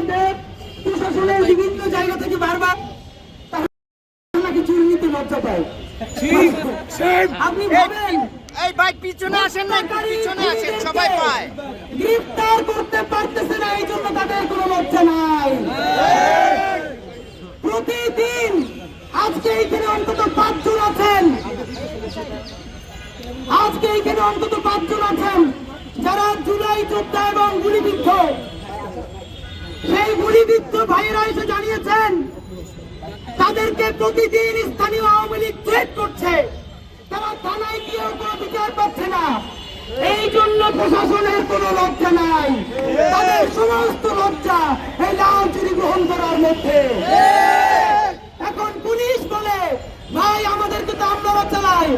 মধ্যে প্রশাসনের বিভিন্ন জায়গা থেকে বারবার নাকি চুরি নিতে লজ্জা পায়। আপনি ভাবেন এই ভাই পিছনে আসেন না, পিছনে আসেন, সবাই পায়। গ্রেফতার করতে পারতেছে না, এই জন্য তাদের কোনো লজ্জা নাই। প্রতিদিন আজকে এইখানে অন্তত 5 জন আছেন, আজকে এইখানে অন্তত 5 জন আছেন যারা জুলাই যোদ্ধা এবং গুলিবিদ্ধ। সেই গুলিবিদ্ধ ভাইয়েরা এসে জানিয়েছেন তাদেরকে প্রতিদিন স্থানীয় আওয়ামী লীগ থ্রেট করছে, তারা থানায় গিয়েও কোনো বিচার পাচ্ছে না। এই জন্য প্রশাসনের কোনো লজ্জা নাই, তাদের সমস্ত লজ্জা এই লাল চুরি গ্রহণ করার মধ্যে। এখন পুলিশ বলে ভাই আমাদেরকে তো আপনারা চালাই,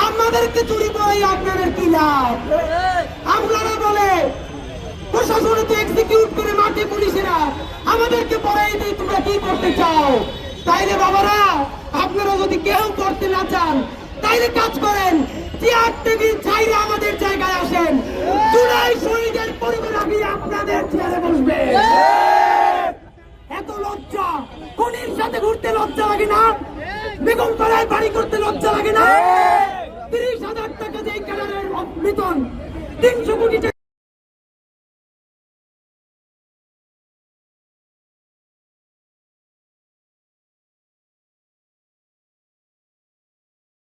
আমাদেরকে চুরি করে আপনাদের কি লাভ? আমলারা বলে প্রশাসনে তো এক্সিকিউট করে মাঠে পুলিশেরা, আমাদেরকে পড়াই দিয়ে তোমরা কি করতে চাও? তাইলে বাবারা আপনারা যদি কেউ করতে না চান তাইলে কাজ করেন, চেয়ার টেবিল চাইলে আমাদের জায়গায় আসেন, জুলাই শহীদের পরিবার আগে আপনাদের চেয়ারে বসবে। এত লজ্জা, খুনির সাথে ঘুরতে লজ্জা লাগে না? বেগম পাড়ায় বাড়ি করতে লজ্জা লাগে না? 30,000 টাকা দিয়ে ক্যাডারের বেতন, 300 কোটি টাকা